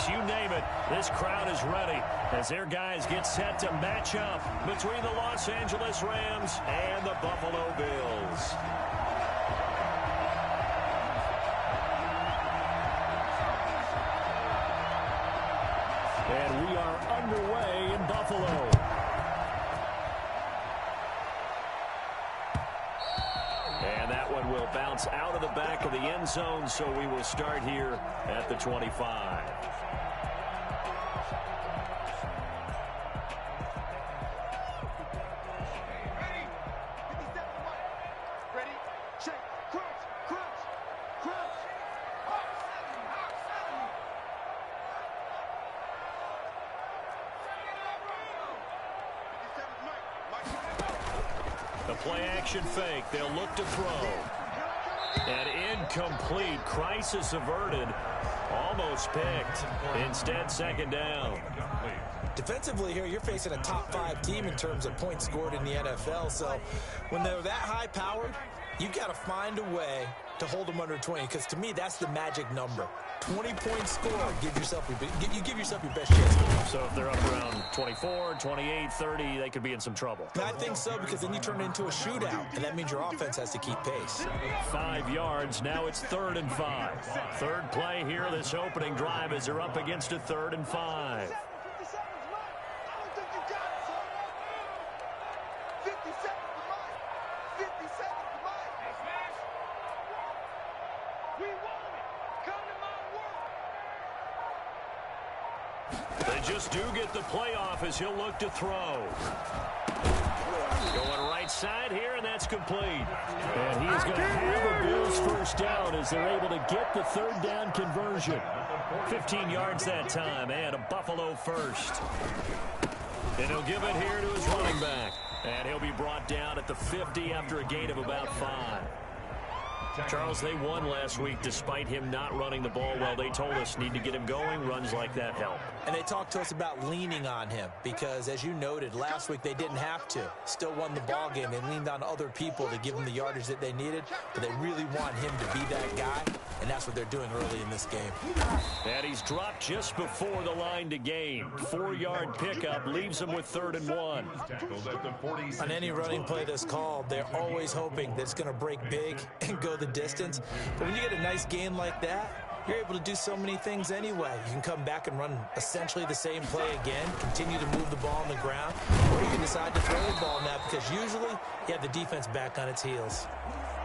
You name it, this crowd is ready as their guys get set to match up between the Los Angeles Rams and the Buffalo Bills. And we are underway in Buffalo. And that one will bounce out of the back of the end zone, so we will start here at the 25. The play-action fake. They'll look to throw. And incomplete. Crisis averted. Almost picked. Instead, second down. Defensively here, you're facing a top-5 team in terms of points scored in the NFL. So when they're that high-powered, you got to find a way to hold them under 20. Because to me, that's the magic number. 20-point score. You give yourself your best chance. So if they're up around 24, 28, 30, they could be in some trouble. I think so, because then you turn it into a shootout, and that means your offense has to keep pace. 5 yards. Now it's 3rd and 5. Third play here, this opening drive, as they're up against a 3rd and 5. They just do get the playoff as he'll look to throw. Going right side here, and that's complete. And he is going to have a Bills first down as they're able to get the 3rd down conversion. 15 yards that time, and a Buffalo first. And he'll give it here to his running back. And he'll be brought down at the 50 after a gain of about 5. Charles, they won last week despite him not running the ball well. They told us need to get him going. Runs like that help. And they talked to us about leaning on him because, as you noted, last week they didn't have to. Still won the ball game. They leaned on other people to give them the yardage that they needed, but they really want him to be that guy, and that's what they're doing early in this game. And he's dropped just before the line to gain. 4-yard pickup leaves him with 3rd and 1. On any running play that's called, they're always hoping that it's going to break big and go the distance. But when you get a nice gain like that, you're able to do so many things anyway. You can come back and run essentially the same play again, continue to move the ball on the ground, or you can decide to throw the ball now because usually you have the defense back on its heels.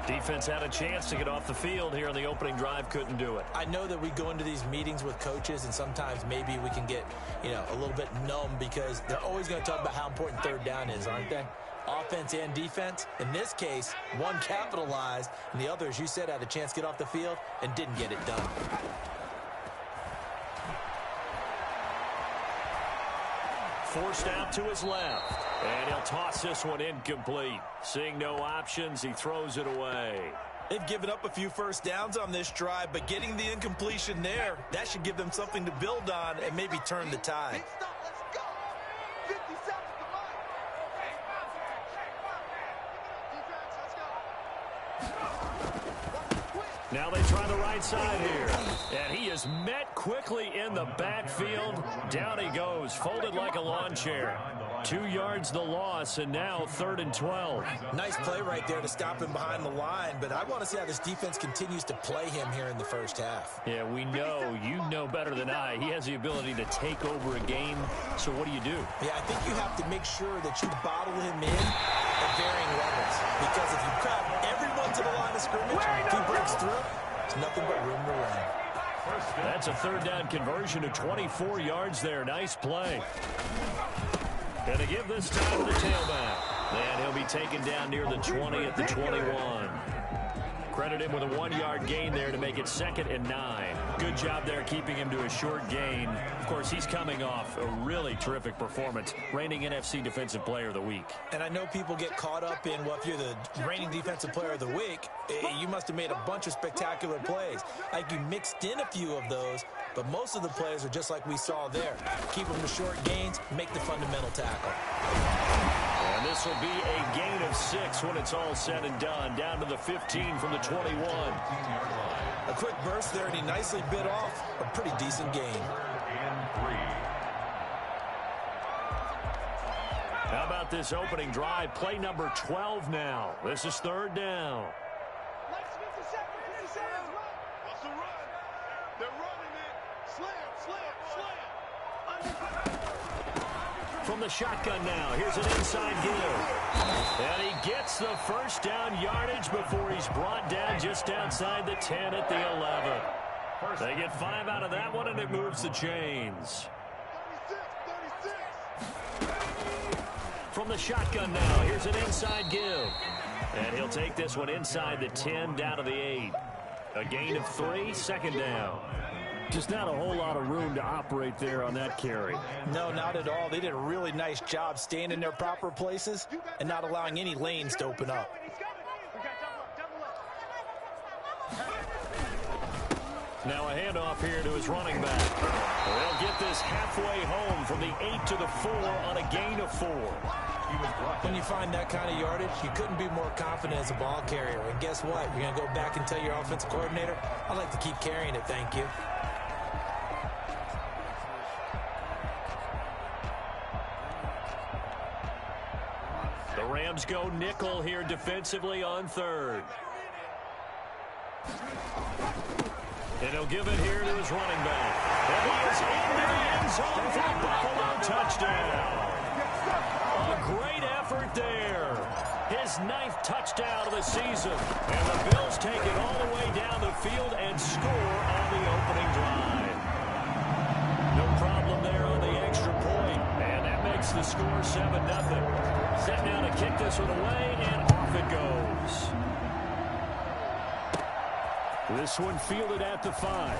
Defense had a chance to get off the field here in the opening drive, couldn't do it. I know that we go into these meetings with coaches, and sometimes maybe we can get, a little bit numb because they're always going to talk about how important 3rd down is, aren't they? Offense and defense. In this case, one capitalized, and the other, as you said, had a chance to get off the field and didn't get it done. Forced out to his left, and he'll toss this one incomplete. Seeing no options, he throws it away. They've given up a few first downs on this drive, but getting the incompletion there, that should give them something to build on and maybe turn the tide. Now they try the right side here. And he is met quickly in the backfield. Down he goes, folded like a lawn chair. 2 yards the loss, and now 3rd and 12. Nice play right there to stop him behind the line, but I want to see how this defense continues to play him here in the first half. Yeah, we know, you know better than I, he has the ability to take over a game. So what do you do? Yeah, I think you have to make sure that you bottle him in at varying levels. Because if you crowd everyone to the line of scrimmage, if he breaks through, it's nothing but room to run. That's a 3rd down conversion of 24 yards there. Nice play. Gonna give this time to the tailback. And he'll be taken down near the 20 at the 21. Credit him with a 1-yard gain there to make it 2nd and 9. Good job there keeping him to a short gain. Of course, he's coming off a really terrific performance, reigning NFC Defensive Player of the Week. And I know people get caught up in, well, if you're the reigning Defensive Player of the Week, you must have made a bunch of spectacular plays. Like you mixed in a few of those, but most of the plays are just like we saw there. Keep them to short gains, make the fundamental tackle. And this will be a gain of 6 when it's all said and done. Down to the 15 from the 21. A quick burst there, and he nicely bit off a pretty decent gain. this opening drive. Play number 12 now. This is third down. From the shotgun now, here's an inside give. And he gets the first down yardage before he's brought down just outside the 10 at the 11. They get 5 out of that one, and it moves the chains. From the shotgun now, here's an inside give. And he'll take this one inside the 10 down to the 8. A gain of 3, second down. Just not a whole lot of room to operate there on that carry. No, not at all. They did a really nice job staying in their proper places and not allowing any lanes to open up. Now a handoff here to his running back. They'll get this halfway home from the 8 to the 4 on a gain of 4. When you find that kind of yardage, you couldn't be more confident as a ball carrier. And guess what? You're going to go back and tell your offensive coordinator, I'd like to keep carrying it, thank you. The Rams go nickel here defensively on third. And he'll give it here to his running back. And he is into the end zone for a Buffalo touchdown. A great effort there. His 9th touchdown of the season. And the Bills take it all the way down the field and score on the opening drive. No problem there on the extra point. And that makes the score 7-0. Set now to kick this one away, and off it goes. This one fielded at the 5.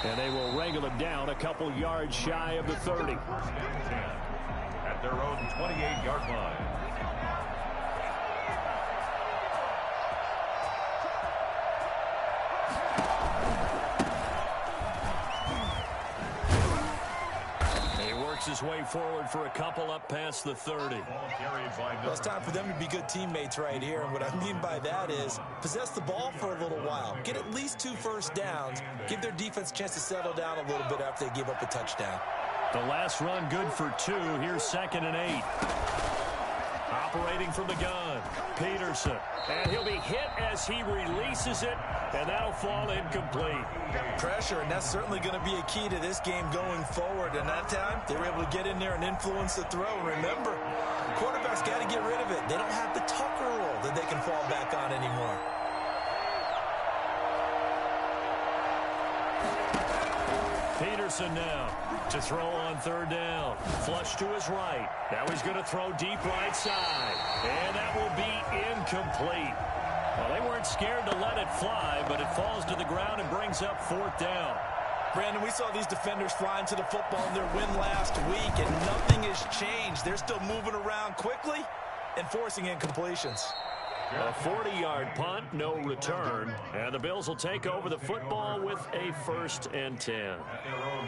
And they will wrangle him down a couple yards shy of the 30. At their own 28-yard line. His way forward for a couple up past the 30. Well, it's time for them to be good teammates right here, and what I mean by that is possess the ball for a little while, get at least 2 first downs, give their defense a chance to settle down a little bit after they give up a touchdown. The last run good for 2. Here's 2nd and 8. Operating from the gun, Peterson. And he'll be hit as he releases it, and that'll fall incomplete. Pressure, and that's certainly going to be a key to this game going forward. And that time, they were able to get in there and influence the throw. Remember, quarterbacks got to get rid of it. They don't have the Tucker rule that they can fall back on anymore. Peterson now to throw on third down. Flush to his right. Now he's going to throw deep right side. And that will be incomplete. Well, they weren't scared to let it fly, but it falls to the ground and brings up 4th down. Brandon, we saw these defenders flying to the football in their win last week, and nothing has changed. They're still moving around quickly and forcing incompletions. A 40-yard punt, no return, and the Bills will take over the football with a 1st and 10.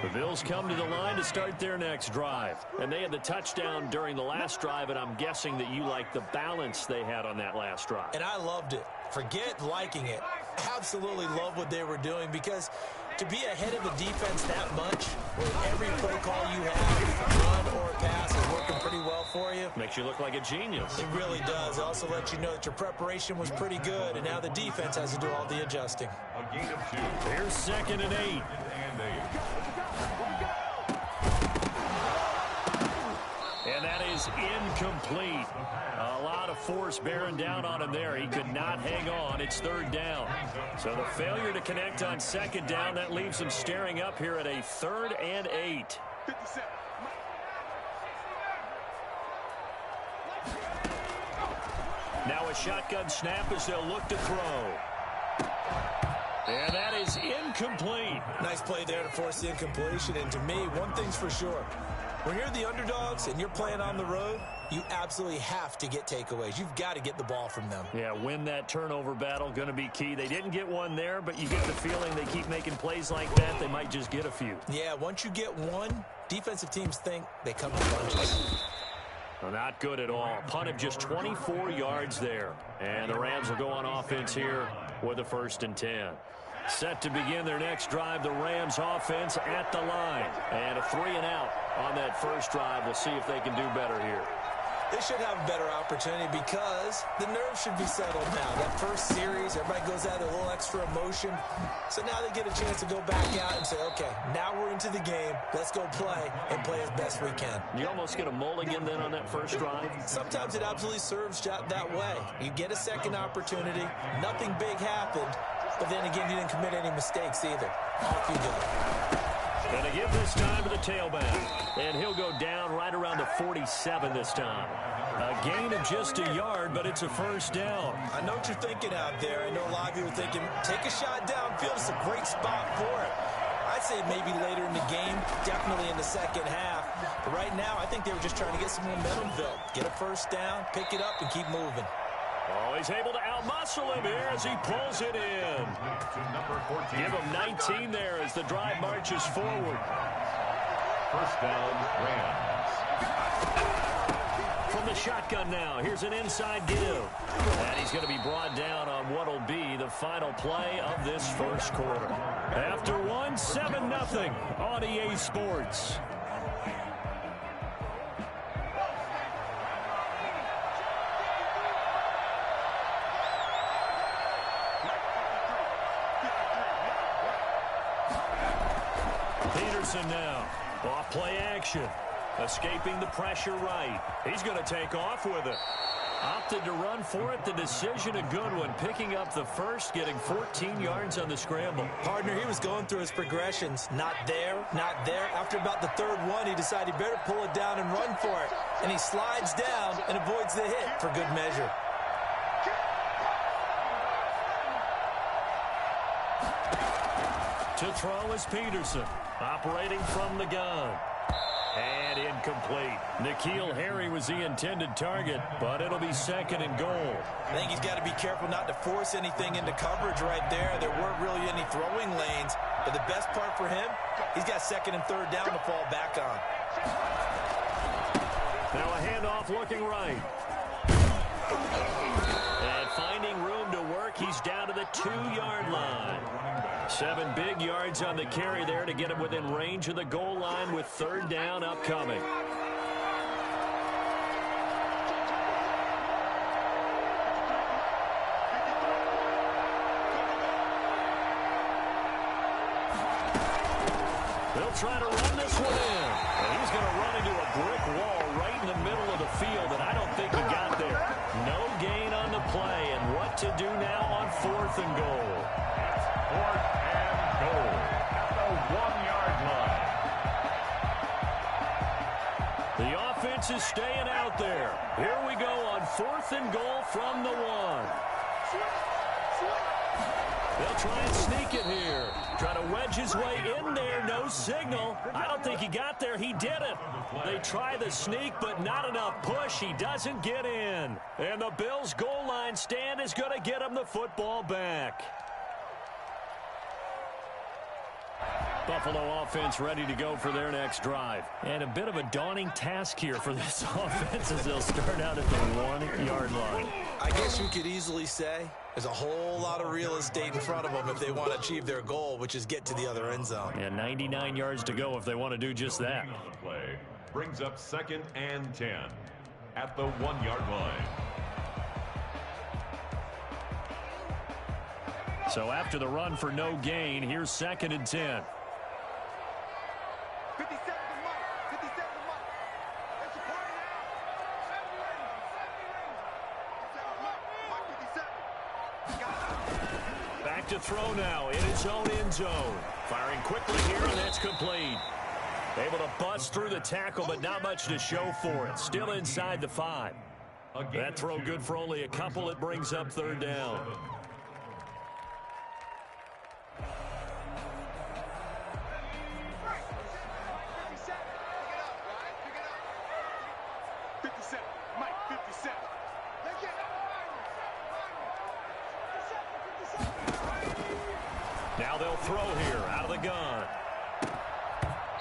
The Bills come to the line to start their next drive, and they had the touchdown during the last drive, and I'm guessing that you like the balance they had on that last drive. And I loved it. Forget liking it. Absolutely love what they were doing, because to be ahead of the defense that much, where every play call you have, run or pass, is working pretty well for you. Makes you look like a genius. It really does. It also lets you know that your preparation was pretty good, and now the defense has to do all the adjusting. A gain of 2. Here's 2nd and 8. And that is incomplete. A lot of force bearing down on him there. He could not hang on. It's 3rd down. So the failure to connect on 2nd down, that leaves him staring up here at a 3rd and 8. Now a shotgun snap as they'll look to throw. And that is incomplete. Nice play there to force the incompletion. And to me, one thing's for sure. When you're the underdogs and you're playing on the road, you absolutely have to get takeaways. You've got to get the ball from them. Yeah, win that turnover battle, going to be key. They didn't get one there, but you get the feeling they keep making plays like that, they might just get a few. Yeah, once you get one, defensive teams think they come in bunches. Well, not good at all. Punt of just 24 yards there. And the Rams will go on offense here with a 1st and 10. Set to begin their next drive, the Rams offense at the line. And a 3 and out on that first drive. We'll see if they can do better here. They should have a better opportunity because the nerves should be settled now. That first series, everybody goes out with a little extra emotion. So now they get a chance to go back out and say, okay, now we're into the game. Let's go play and play as best we can. You almost get a mulligan then on that first drive? Sometimes it absolutely serves that way. You get a second opportunity. Nothing big happened. But then again, you didn't commit any mistakes either. Off you go. And they give this time to the tailback. And he'll go down right around the 47 this time. A gain of just a yard, but it's a first down. I know what you're thinking out there. I know a lot of you are thinking, take a shot downfield. It's a great spot for it. I'd say maybe later in the game, definitely in the second half. But right now, I think they were just trying to get some momentum built. Get a first down, pick it up, and keep moving. Oh, he's able to outmuscle him here as he pulls it in. Give him 19 there as the drive marches forward. First down, Rams. From the shotgun now, here's an inside give. And he's going to be brought down on what will be the final play of this first quarter. After one, 7-0 on EA Sports. Peterson now, off play action, escaping the pressure right. He's going to take off with it. Opted to run for it. The decision a good one, picking up the first, getting 14 yards on the scramble. Partner, he was going through his progressions. Not there, not there. After about the third one, he decided he better pull it down and run for it. And he slides down and avoids the hit for good measure. To throw is Peterson, operating from the gun. And incomplete. N'Keal Harry was the intended target, but it'll be second and goal. I think he's got to be careful not to force anything into coverage right there. There weren't really any throwing lanes, but the best part for him, he's got second and third down to fall back on. Now a handoff looking right. And finding room to work, he's down to the 2-yard line. 7 big yards on the carry there to get him within range of the goal line with third down upcoming. They'll try to run this one in. And he's going to run into a brick wall right in the middle of the field, and I don't think he got there. No gain on the play, and what to do now on 4th and goal. 4th and goal at the 1-yard line. The offense is staying out there. Here we go on 4th and goal from the 1. They'll try and sneak it here. Try to wedge his way in there. No signal. I don't think he got there. He didn't. They try the sneak, but not enough push. He doesn't get in. And the Bills' goal line stand is going to get him the football back. Buffalo offense ready to go for their next drive. And a bit of a daunting task here for this offense as they'll start out at the 1-yard line. I guess you could easily say there's a whole lot of real estate in front of them if they want to achieve their goal, which is get to the other end zone. Yeah, 99 yards to go if they want to do just that. Play brings up 2nd and 10 at the 1-yard line. So after the run for no gain, here's 2nd and 10. 57 to Mike. 57 to Mike. That's your party now. Back to throw now in his own end zone. Firing quickly here, and that's complete. Able to bust through the tackle, but not much to show for it. Still inside the 5. That throw good for only a couple. It brings up third down. Now they'll throw here out of the gun.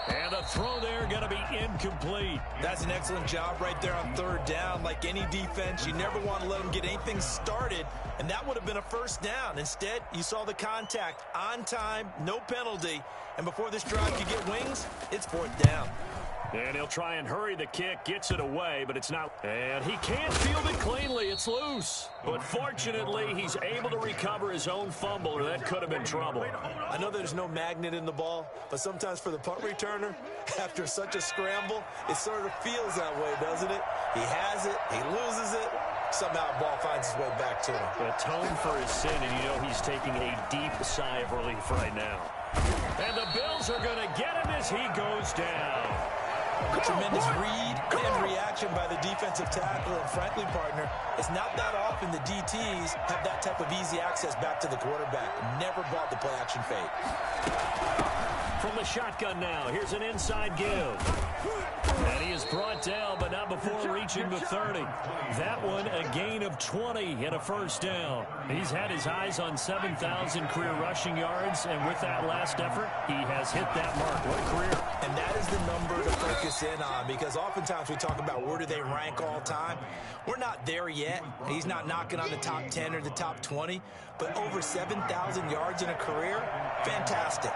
And the throw there going to be incomplete. That's an excellent job right there on third down. Like any defense, you never want to let them get anything started, and that would have been a first down. Instead, you saw the contact on time, no penalty, and before this drive could get wings, it's fourth down. And he'll try and hurry the kick, gets it away, but it's not. And he can't field it cleanly. It's loose. But fortunately, he's able to recover his own fumble, or that could have been trouble. I know there's no magnet in the ball, but sometimes for the punt returner, after such a scramble, it sort of feels that way, doesn't it? He has it, he loses it, somehow the ball finds its way back to him. Atone for his sin, and you know he's taking a deep sigh of relief right now. And the Bills are going to get him as he goes down. A tremendous read and reaction by the defensive tackle, and frankly, partner, it's not that often the DTs have that type of easy access back to the quarterback. Never brought the play action fake. From the shotgun now, here's an inside give. And he is brought down, but not before reaching the 30. That one, a gain of 20 and a first down. He's had his eyes on 7,000 career rushing yards, and with that last effort, he has hit that mark. What a career. And that is the number to focus in on, because oftentimes we talk about where do they rank all time. We're not there yet. He's not knocking on the top 10 or the top 20, but over 7,000 yards in a career, fantastic.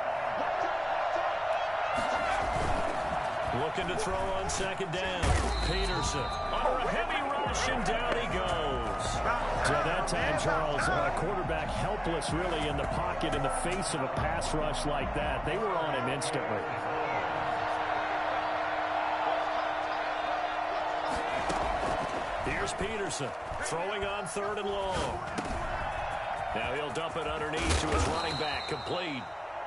Looking to throw on second down. Peterson under a heavy rush, and down he goes. So that time, Charles, quarterback helpless really in the pocket in the face of a pass rush like that. They were on him instantly. Here's Peterson throwing on third and long. Now he'll dump it underneath to his running back, complete.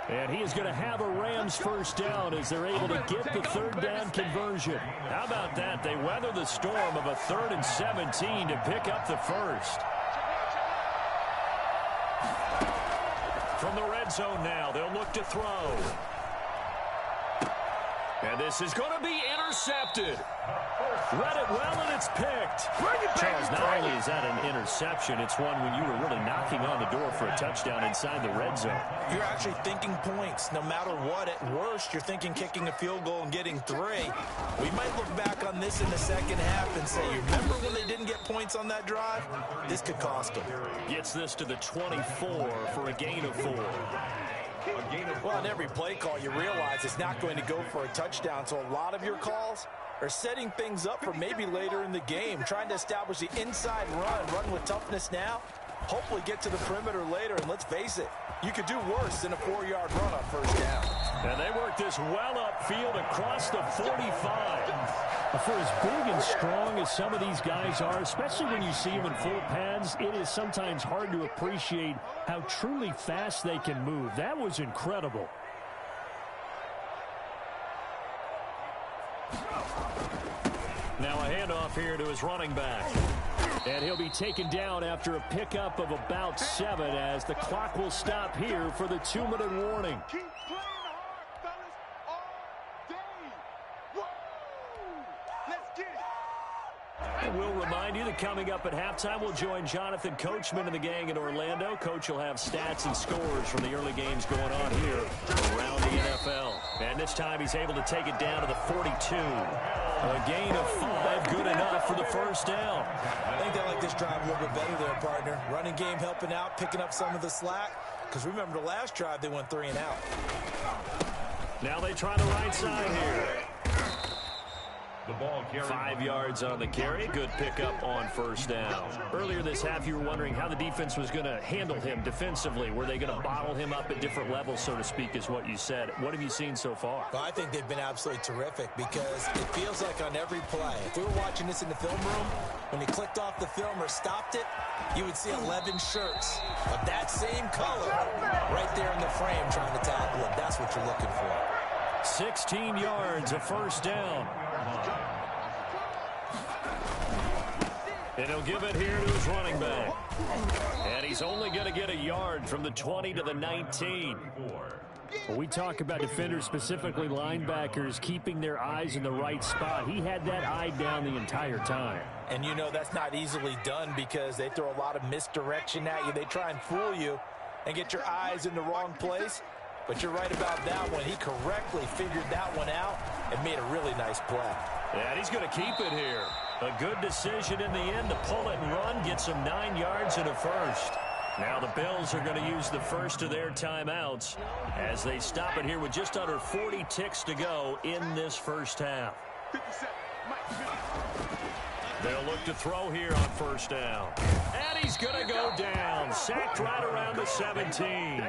And he is going to have a Rams first down as they're able to get the third down conversion. How about that? They weather the storm of a 3rd and 17 to pick up the first. From the red zone now, they'll look to throw. And this is going to be intercepted. Read it well, and it's picked. Charles, not only is that an interception, it's one when you were really knocking on the door for a touchdown inside the red zone. You're actually thinking points. No matter what, at worst, you're thinking kicking a field goal and getting 3. We might look back on this in the second half and say, you remember when they didn't get points on that drive? This could cost them. Gets this to the 24 for a gain of 4. Well, on every play call, you realize it's not going to go for a touchdown, so a lot of your calls are setting things up for maybe later in the game, trying to establish the inside run with toughness now, hopefully get to the perimeter later, and let's face it, you could do worse than a 4-yard run on first down. And they work this well upfield across the 45. For as big and strong as some of these guys are, especially when you see them in full pads, it is sometimes hard to appreciate how truly fast they can move. That was incredible. Now a handoff here to his running back. And he'll be taken down after a pickup of about 7 as the clock will stop here for the 2-minute warning. Keep playing hard, fellas, all day. Woo! Let's get it. And we'll remind you that coming up at halftime, we'll join Jonathan Coachman and the gang in Orlando. Coach will have stats and scores from the early games going on here around the NFL. And this time he's able to take it down to the 42. A gain of 5, good enough for the first down. I think they like this drive a little bit better there, partner. Running game helping out, picking up some of the slack. Because remember, the last drive, they went 3 and out. Now they try the right side here. The ball carried 5 yards on the carry. Good pickup on first down. Earlier this half, you were wondering how the defense was going to handle him defensively. Were they going to bottle him up at different levels, so to speak, is what you said. What have you seen so far? Well, I think they've been absolutely terrific because it feels like on every play, if we were watching this in the film room, when he clicked off the film or stopped it, you would see 11 shirts of that same color right there in the frame trying to tackle it. That's what you're looking for. 16 yards, a first down. And he'll give it here to his running back. And he's only going to get a yard from the 20 to the 19. When we talk about defenders, specifically linebackers, keeping their eyes in the right spot, he had that eye down the entire time. And you know that's not easily done because they throw a lot of misdirection at you. They try and fool you and get your eyes in the wrong place. But you're right about that one. He correctly figured that one out and made a really nice play. Yeah, he's going to keep it here. A good decision in the end to pull it and run, get some 9 yards and a first. Now the Bills are going to use the first of their timeouts as they stop it here with just under 40 ticks to go in this first half. They'll look to throw here on first down. And he's going to go down. Sacked right around the 17.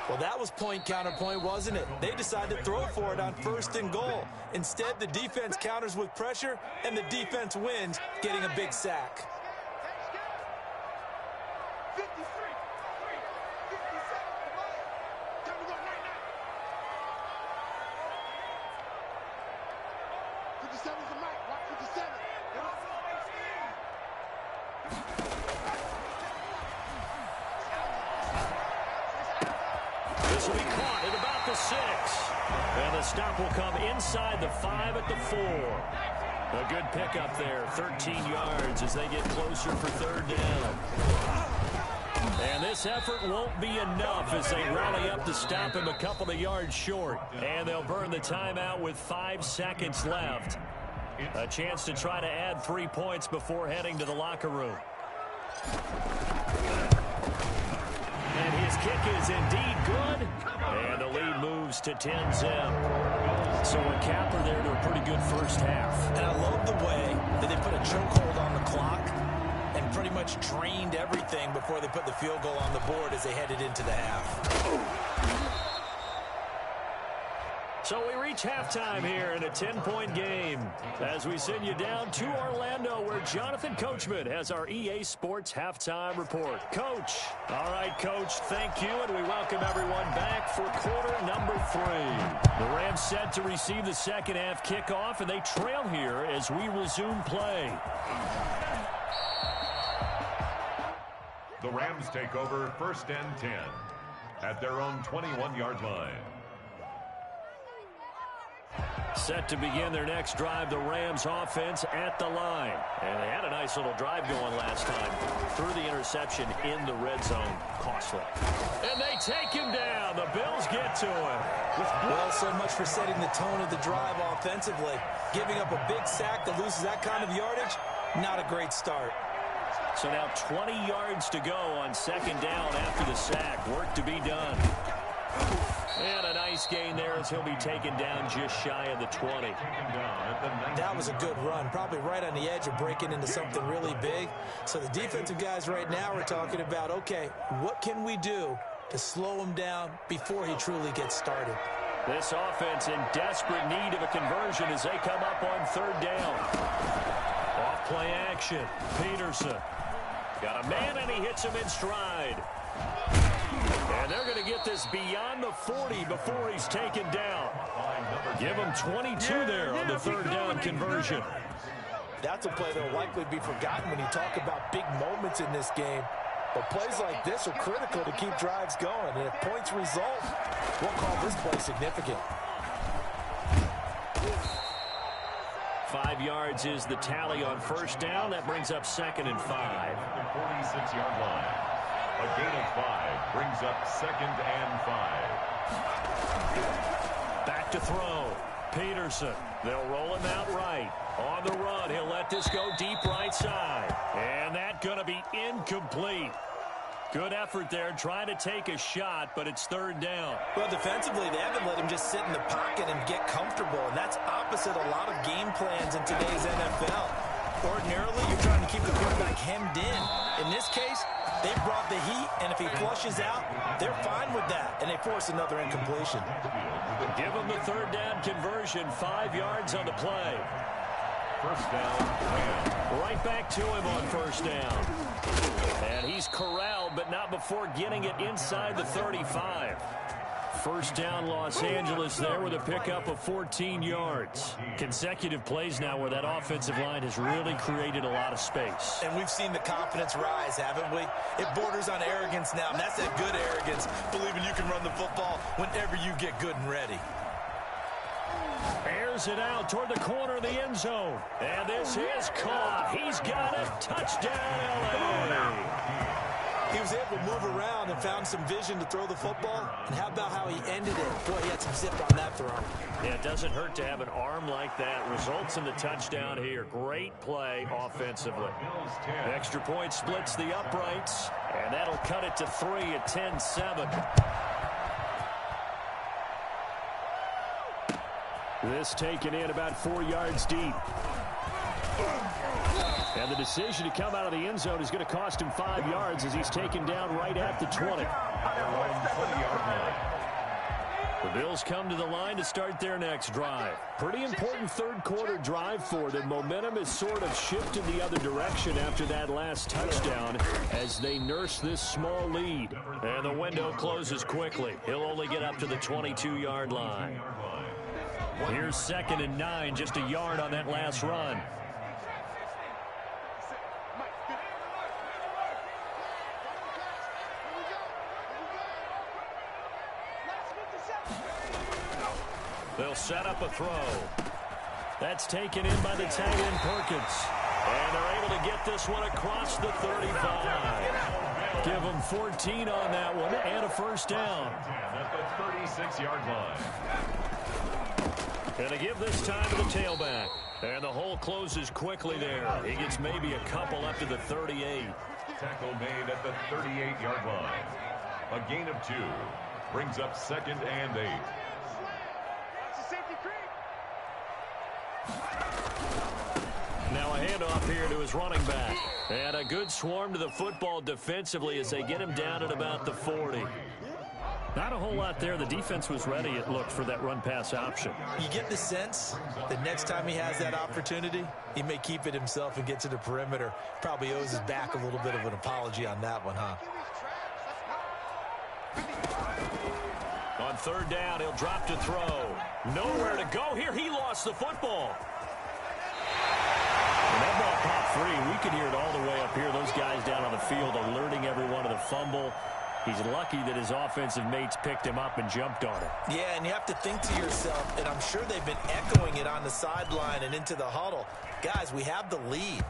Well, that was point counterpoint, wasn't it? They decided to throw for it on first and goal. Instead, the defense counters with pressure, and the defense wins, getting a big sack. This will be caught at about the 6. And the stop will come inside the 5 at the 4. A good pickup there, 13 yards as they get closer for third down. And this effort won't be enough as they rally up to stop him a couple of yards short. And they'll burn the timeout with 5 seconds left. A chance to try to add 3 points before heading to the locker room. And his kick is indeed good. And the lead moves to 10-zip. So a capper there to a pretty good first half. And I love the way that they put a chokehold on the clock and pretty much drained everything before they put the field goal on the board as they headed into the half. So we reach halftime here in a 10-point game as we send you down to Orlando where Jonathan Coachman has our EA Sports Halftime Report. Coach. All right, Coach, thank you, and we welcome everyone back for quarter number 3. The Rams set to receive the second half kickoff, and they trail here as we resume play. The Rams take over first and 10 at their own 21-yard line. Set to begin their next drive, the Rams offense at the line. And they had a nice little drive going last time. Threw the interception in the red zone. Costly. And they take him down. The Bills get to him. Well, so much for setting the tone of the drive offensively. Giving up a big sack that loses that kind of yardage, not a great start. So now 20 yards to go on second down after the sack. Work to be done. And a nice gain there as he'll be taken down just shy of the 20. That was a good run, probably right on the edge of breaking into something really big. So the defensive guys right now are talking about, okay, what can we do to slow him down before he truly gets started? This offense in desperate need of a conversion as they come up on third down. Off play action. Peterson. Got a man and he hits him in stride. And they're going to get this beyond the 40 before he's taken down. Give him 22 there on the third down conversion. That's a play that will likely be forgotten when you talk about big moments in this game. But plays like this are critical to keep drives going. And if points result, we'll call this play significant. 5 yards is the tally on first down. That brings up second and 5. The 46-yard line. A gain of 5 brings up second and 5. Back to throw. Peterson. They'll roll him out right. On the run, he'll let this go deep right side. And that's going to be incomplete. Good effort there, trying to take a shot, but it's third down. Well, defensively, they haven't let him just sit in the pocket and get comfortable, and that's opposite a lot of game plans in today's NFL. Ordinarily, you're trying to keep the quarterback hemmed in. In this case, they brought the heat, and if he flushes out, they're fine with that, and they force another incompletion. Give him the third down conversion, 5 yards on the play. First down, Rams. Right back to him on first down. And he's corralled, but not before getting it inside the 35. First down, Los Angeles there with a pickup of 14 yards. Consecutive plays now where that offensive line has really created a lot of space. And we've seen the confidence rise, haven't we? It borders on arrogance now, and that's that good arrogance, believing you can run the football whenever you get good and ready. Airs it out toward the corner of the end zone. And this is caught. He's got a touchdown, LA. He was able to move around and found some vision to throw the football. And how about how he ended it? Boy, he had some zip on that throw. Yeah, it doesn't hurt to have an arm like that. Results in the touchdown here. Great play offensively. The extra point splits the uprights, and that'll cut it to 3 at 10-7. This taken in about 4 yards deep. And the decision to come out of the end zone is going to cost him 5 yards as he's taken down right at the 20. The Bills come to the line to start their next drive. Pretty important third quarter drive for them. Momentum has sort of shifted the other direction after that last touchdown as they nurse this small lead. And the window closes quickly. He'll only get up to the 22-yard line. Here's 2nd and 9, just a yard on that last run. They'll set up a throw. That's taken in by the tight end Perkins. And they're able to get this one across the 35. Give them 14 on that one and a first down. At the 36-yard line. And they give this time to the tailback. And the hole closes quickly there. He gets maybe a couple up to the 38. Tackle made at the 38-yard line. A gain of 2. Brings up 2nd and 8. Now a handoff here to his running back. And a good swarm to the football defensively as they get him down at about the 40. Not a whole lot there. The defense was ready, it looked, for that run-pass option. You get the sense that next time he has that opportunity, he may keep it himself and get to the perimeter. Probably owes his back a little bit of an apology on that one, huh? On 3rd down, he'll drop to throw. Nowhere to go here. He lost the football. And that ball popped free. We could hear it all the way up here. Those guys down on the field alerting everyone of the fumble. He's lucky that his offensive mates picked him up and jumped on it. Yeah, and you have to think to yourself, and I'm sure they've been echoing it on the sideline and into the huddle. Guys, we have the lead.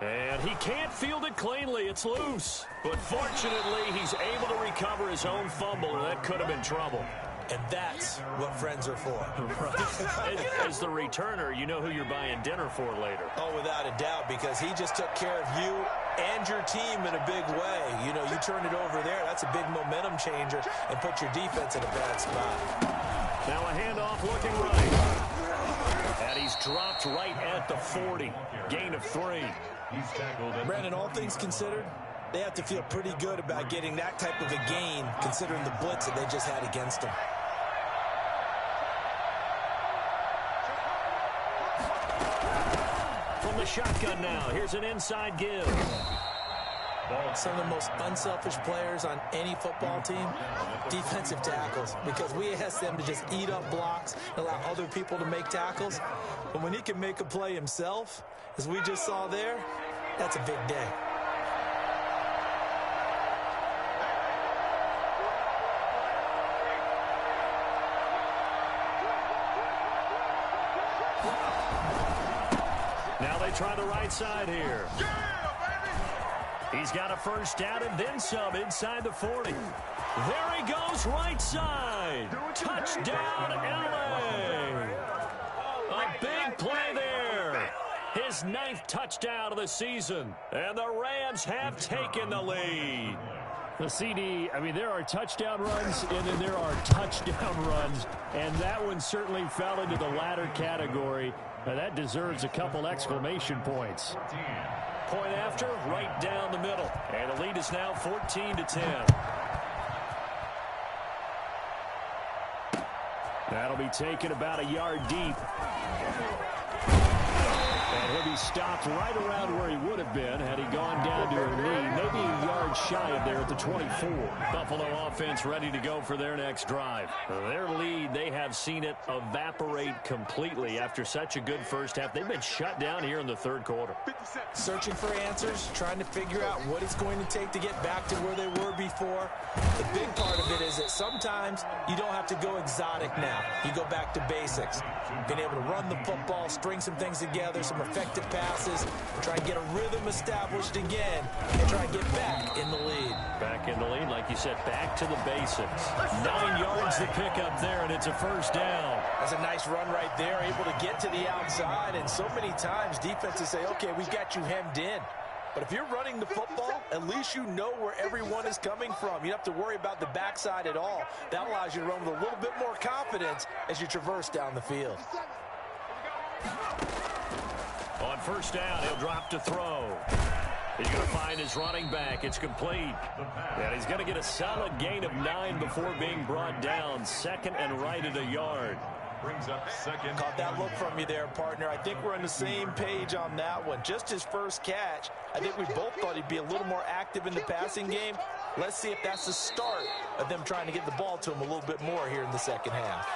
And he can't field it cleanly. It's loose. But fortunately, he's able to recover his own fumble, or that could have been trouble. And that's what friends are for. Right. As the returner, you know who you're buying dinner for later. Oh, without a doubt, because he just took care of you and your team in a big way. You know, you turn it over there, that's a big momentum changer and put your defense in a bad spot. Now a handoff looking right. And he's dropped right at the 40. Gain of 3. He's tackled at Brandon, all things considered, they have to feel pretty good about getting that type of a gain considering the blitz that they just had against them. From the shotgun now, here's an inside give. Some of the most unselfish players on any football team, defensive tackles, because we ask them to just eat up blocks and allow other people to make tackles. But when he can make a play himself, as we just saw there, that's a big day. Now they try the right side here. He's got a first down and then some inside the 40. There he goes, right side. Touchdown, LA. A big play there. His 9th touchdown of the season. And the Rams have taken the lead. The CD, I mean, there are touchdown runs, and then there are touchdown runs, and that one certainly fell into the latter category. That deserves a couple exclamation points. Point after, right down the middle. And the lead is now 14-10. That'll be taken about a yard deep. And he'll be stopped right around where he would have been had he gone down to a knee, maybe a yard shy of there at the 24. Buffalo offense ready to go for their next drive. Their lead, they have seen it evaporate completely after such a good first half. They've been shut down here in the third quarter. Searching for answers, trying to figure out what it's going to take to get back to where they were before. The big part of it is that sometimes you don't have to go exotic now. You go back to basics. Being able to run the football, string some things together, some effective passes, try and get a rhythm established again, and try and get back in the lead. Back in the lead, like you said, back to the basics. 9 yards to pick up there, and it's a first down. That's a nice run right there, able to get to the outside, and so many times defenses say, okay, we got you hemmed in. But if you're running the football, at least you know where everyone is coming from. You don't have to worry about the backside at all. That allows you to run with a little bit more confidence as you traverse down the field. On first down, he'll drop to throw. He's going to find his running back. It's complete. And he's going to get a solid gain of 9 before being brought down. Second and right at a yard. Brings up second. Caught that look from you there, partner. I think we're on the same page on that one. Just his first catch, I think we both thought he'd be a little more active in the passing game. Let's see if that's the start of them trying to get the ball to him a little bit more here in the second half.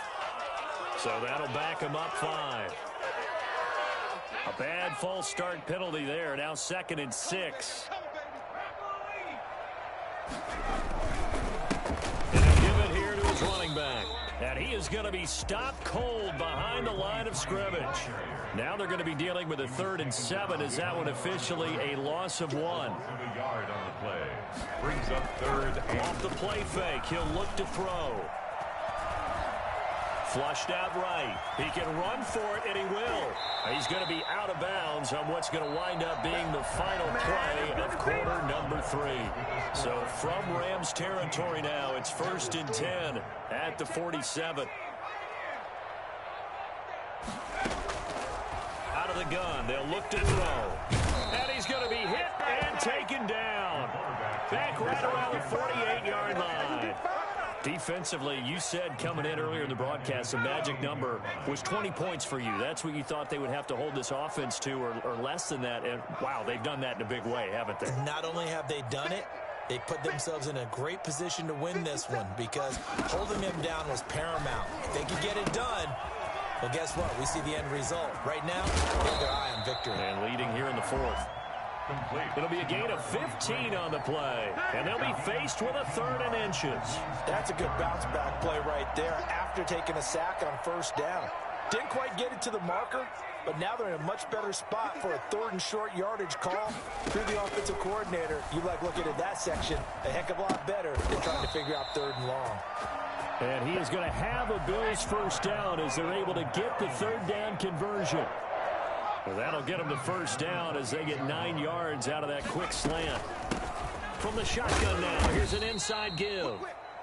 So that'll back him up 5. A bad false start penalty there. Now 2nd and 6. And he'll give it here to his running back. And he is going to be stopped cold behind the line of scrimmage. Now they're going to be dealing with a 3rd and 7. Is that one officially a loss of 1? A yard on the play. Brings up 3rd and off the play fake. He'll look to throw. Flushed out right. He can run for it, and he will. He's going to be out of bounds on what's going to wind up being the final play of quarter number 3. So from Rams territory now, it's 1st and 10 at the 47. Out of the gun, they'll look to throw. And he's going to be hit and taken down. Back right around the 48-yard line. Defensively, you said coming in earlier in the broadcast, the magic number was 20 points for you. That's what you thought they would have to hold this offense to, or less than that. And, wow, they've done that in a big way, haven't they? Not only have they done it, they put themselves in a great position to win this one because holding them down was paramount. If they could get it done, well, guess what? We see the end result. Right now, they have their eye on victory. And leading here in the 4th. It'll be a gain of 15 on the play, and they'll be faced with a 3rd and inches. That's a good bounce-back play right there after taking a sack on first down. Didn't quite get it to the marker, but now they're in a much better spot for a 3rd and short yardage call through the offensive coordinator. You like looking at that section a heck of a lot better than trying to figure out 3rd and long. And he is going to have a Bills first down as they're able to get the 3rd down conversion. Well, that'll get them the first down as they get 9 yards out of that quick slant. From the shotgun now, here's an inside give.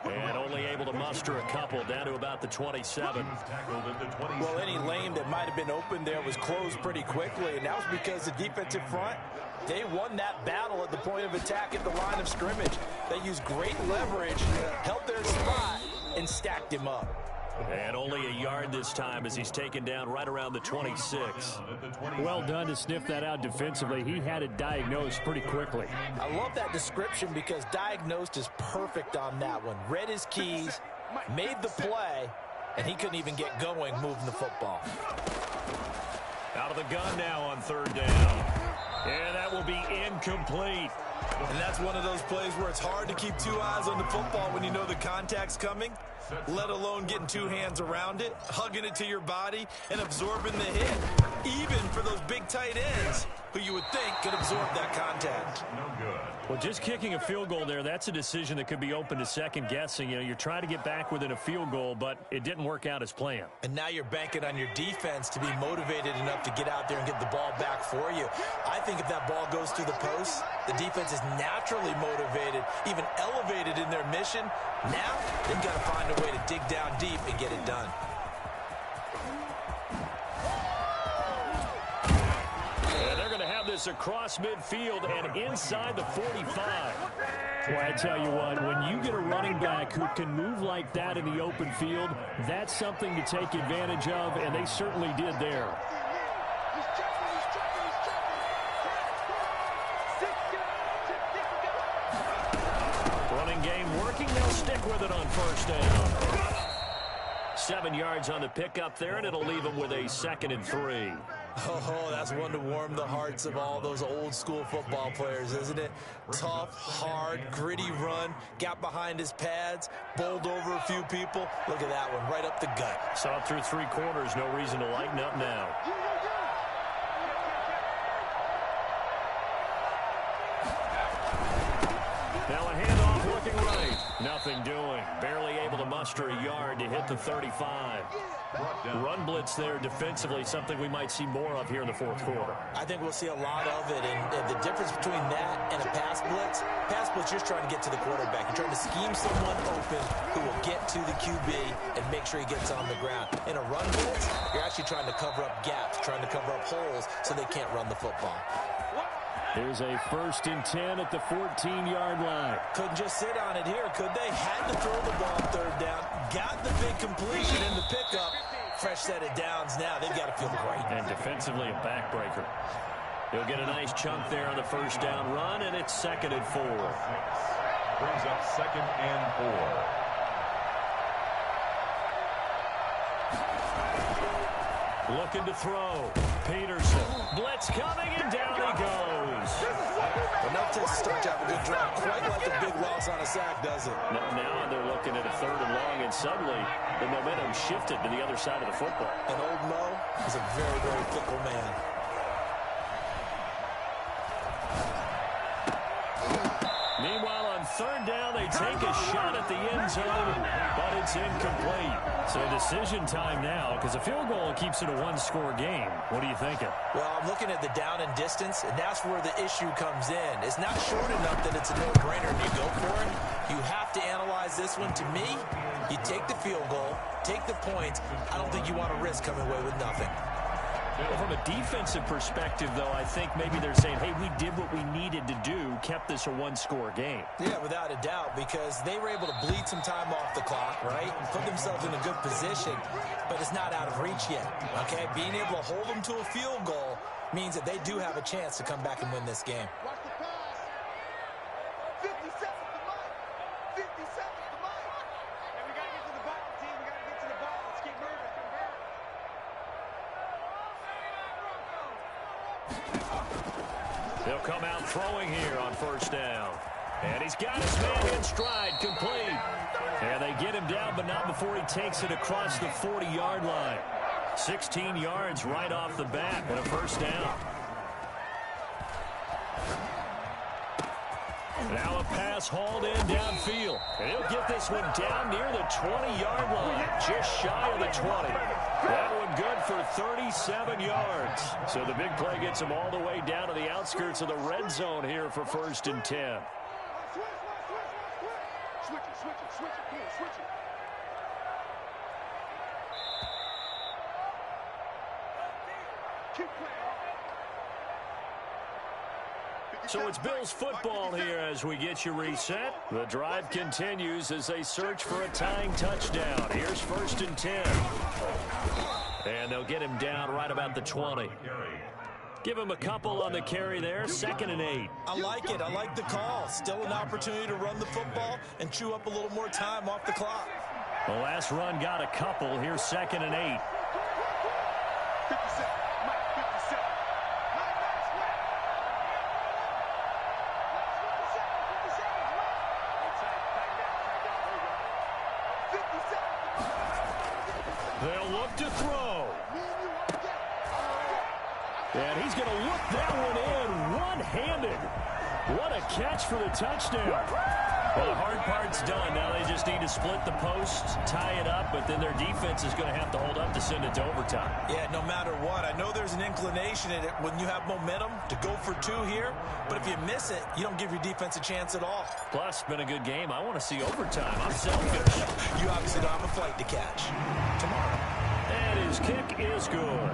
And only able to muster a couple down to about the 27. Well, any lane that might have been open there was closed pretty quickly, and that was because the defensive front, they won that battle at the point of attack at the line of scrimmage. They used great leverage, held their spot, and stacked him up. And only a yard this time as he's taken down right around the 26. Well done to sniff that out defensively. He had it diagnosed pretty quickly. I love that description because diagnosed is perfect on that one. Read his keys, made the play, and he couldn't even get going moving the football. Out of the gun now on 3rd down. And that will be incomplete. And that's one of those plays where it's hard to keep 2 eyes on the football when you know the contact's coming, let alone getting 2 hands around it, hugging it to your body, and absorbing the hit. Even for those big tight ends who you would think could absorb that contact. no good. Well, just kicking a field goal there, that's a decision that could be open to second guessing. You know, you're trying to get back within a field goal, but it didn't work out as planned. And now you're banking on your defense to be motivated enough to get out there and get the ball back for you. I think if that ball goes through the post, the defense is naturally motivated, even elevated in their mission. Now they've got to find a way to dig down deep and get it done. Across midfield and inside the 45. Well, I tell you what, when you get a running back who can move like that in the open field, that's something to take advantage of, and they certainly did there. Running game working, they'll stick with it on first down. 7 yards on the pickup there, and it'll leave them with a 2nd and 3. Oh, that's one to warm the hearts of all those old school football players, isn't it? Tough, hard, gritty run, got behind his pads, bowled over a few people. Look at that one, right up the gut. Saw it through 3 quarters, no reason to lighten up now. Nothing doing. Barely able to muster a yard to hit the 35. Run blitz there defensively, something we might see more of here in the fourth quarter. I think we'll see a lot of it, and the difference between that and a pass blitz, you're trying to get to the quarterback. You're trying to scheme someone open who will get to the QB and make sure he gets on the ground. In a run blitz, you're actually trying to cover up gaps, trying to cover up holes so they can't run the football. Here's a 1st and 10 at the 14-yard line. Couldn't just sit on it here, could they? Had to throw the ball 3rd down. Got the big completion in the pickup. Fresh set of downs now. They've got to feel great. And defensively, a backbreaker. He'll get a nice chunk there on the 1st down run, and it's 2nd and 4. Brings up 2nd and 4. Looking to throw. Peterson. Blitz coming, and down he goes. Enough to start to have a good drive. Quite like a big loss on a sack, does it? Now they're looking at a 3rd and long, and suddenly the momentum shifted to the other side of the football. And old Mo is a very, very fickle man. Meanwhile, on 3rd down, they take a shot at the end zone, but it's incomplete. So decision time now, because a field goal keeps it a one-score game. What are you thinking? Well, I'm looking at the down and distance, and that's where the issue comes in. It's not short enough that it's a no-brainer and you go for it. You have to analyze this one. To me, you take the field goal, take the points. I don't think you want to risk coming away with nothing. Well, from a defensive perspective, though, I think maybe they're saying, hey, we did what we needed to do, kept this a one-score game. Yeah, without a doubt, because they were able to bleed some time off the clock, right, and put themselves in a good position, but it's not out of reach yet, okay? Being able to hold them to a field goal means that they do have a chance to come back and win this game. Watch the pass. 50 seconds to Mike. 50 seconds to Mike. And we got to get to the ball, team. We got to get to the ball. Let's keep moving. He'll come out throwing here on 1st down. And he's got his man in stride, complete. And they get him down, but not before he takes it across the 40-yard line. 16 yards right off the bat and a 1st down. Now a pass hauled in downfield. And he'll get this one down near the 20-yard line, just shy of the 20. That one good for 37 yards. So the big play gets him all the way down to the outskirts of the red zone here for 1st and 10. Switch it. Keep playing. So it's Bills football here as we get you reset. The drive continues as they search for a tying touchdown. Here's 1st and 10. And they'll get him down right about the 20. Give him a couple on the carry there. 2nd and 8. I like it. I like the call. Still an opportunity to run the football and chew up a little more time off the clock. The last run got a couple. Here's 2nd and 8. 57. Mike, 57. They'll look to throw. And he's going to look that one in one-handed. What a catch for the touchdown. Well, the hard part's done. Now they just need to split the posts, tie it up, but then their defense is going to have to hold up to send it to overtime. Yeah, no matter what. I know there's an inclination in it when you have momentum to go for 2 here, but if you miss it, you don't give your defense a chance at all. Plus, been a good game. I want to see overtime. I'm selfish. You obviously don't have a flight to catch. Tomorrow. And his kick is good.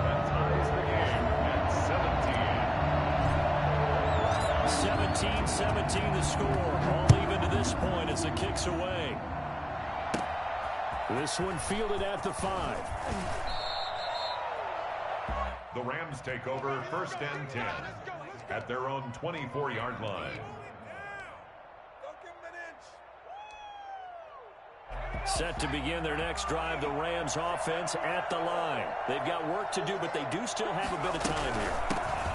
That ties the game at 17-17 the score. All even to this point as the kick's away. This one fielded at the 5. The Rams take over 1st and 10 at their own 24-yard line. Set to begin their next drive, the Rams offense at the line. They've got work to do, but they do still have a bit of time here.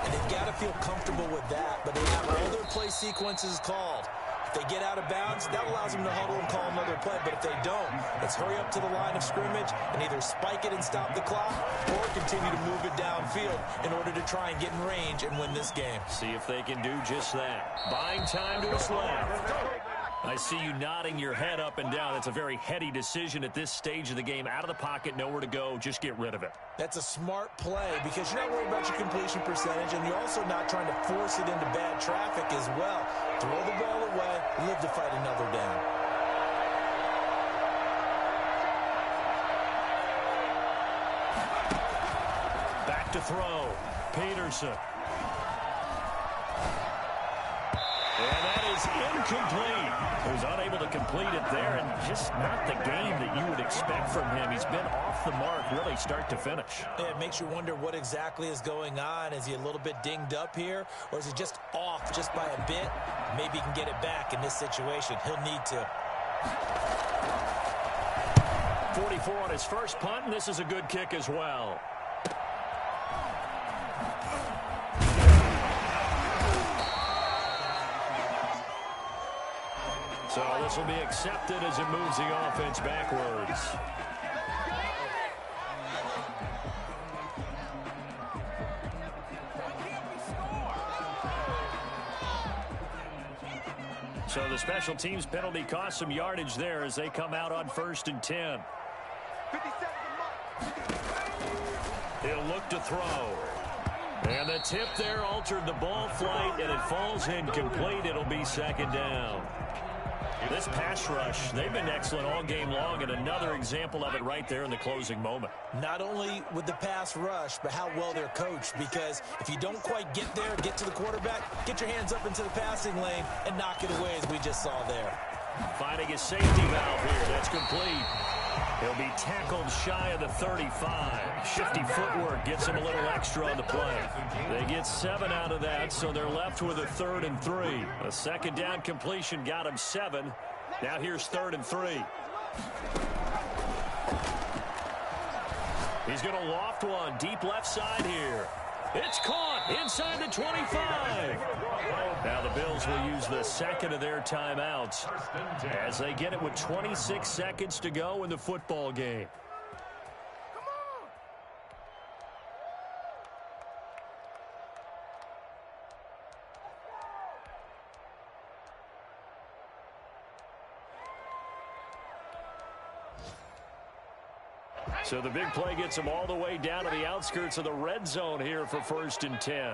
And they've got to feel comfortable with that, but they have all their play sequences called. If they get out of bounds, that allows them to huddle and call another play. But if they don't, let's hurry up to the line of scrimmage and either spike it and stop the clock or continue to move it downfield in order to try and get in range and win this game. See if they can do just that. Buying time to his left. I see you nodding your head up and down. It's a very heady decision at this stage of the game. Out of the pocket, nowhere to go. Just get rid of it. That's a smart play because you're not worried about your completion percentage, and you're also not trying to force it into bad traffic as well. Throw the ball away, live to fight another down. Back to throw. Peterson. And that is incomplete. He was unable to complete it there, and just not the game that you would expect from him. He's been off the mark really start to finish. It makes you wonder what exactly is going on. Is he a little bit dinged up here, or is he just off just by a bit? Maybe he can get it back in this situation. He'll need to. 44 on his first punt, and this is a good kick as well. So this will be accepted as it moves the offense backwards. So the special teams penalty cost some yardage there as they come out on 1st and 10. He'll look to throw. And the tip there altered the ball flight, and it falls incomplete. It'll be 2nd down. This pass rush, they've been excellent all game long, and another example of it right there in the closing moment. Not only with the pass rush, but how well they're coached, because if you don't quite get there, get to the quarterback, get your hands up into the passing lane and knock it away as we just saw there. Finding his safety valve here. That's complete. He'll be tackled shy of the 35. Shifty footwork gets him a little extra on the play. They get 7 out of that, so they're left with a 3rd and 3. A 2nd down completion got him 7. Now here's 3rd and 3. He's going to loft one deep left side here. It's caught inside the 25. Now the Bills will use the 2nd of their timeouts as they get it with 26 seconds to go in the football game. So the big play gets them all the way down to the outskirts of the red zone here for 1st and 10.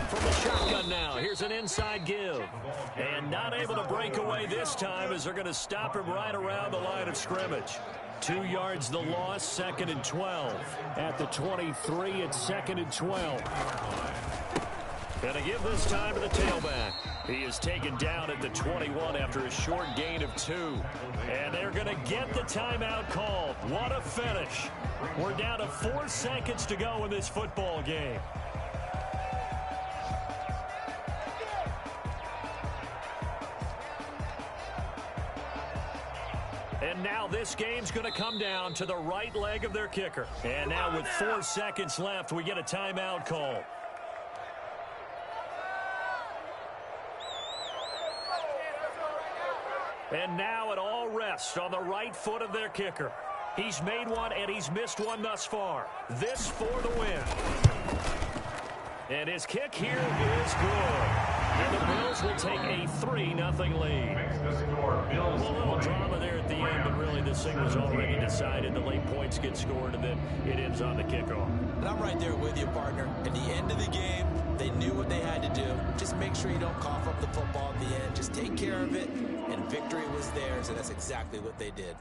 From the shotgun now, here's an inside give. And not able to break away this time as they're going to stop him right around the line of scrimmage. 2 yards the loss, 2nd and 12. At the 23, it's 2nd and 12. Going to give this time to the tailback. He is taken down at the 21 after a short gain of 2. And they're going to get the timeout called. What a finish. We're down to 4 seconds to go in this football game. And now this game's going to come down to the right leg of their kicker. And now with 4 seconds left, we get a timeout call. And now it all rests on the right foot of their kicker. He's made one, and he's missed one thus far. This for the win. And his kick here is good. And the Bills will take a 3-0 lead. A little drama there at the end, but really this thing was already decided. The late points get scored, and then it ends on the kickoff. And I'm right there with you, partner. At the end of the game, they knew what they had to do. Just make sure you don't cough up the football at the end. Just take care of it, and victory was theirs, and that's exactly what they did.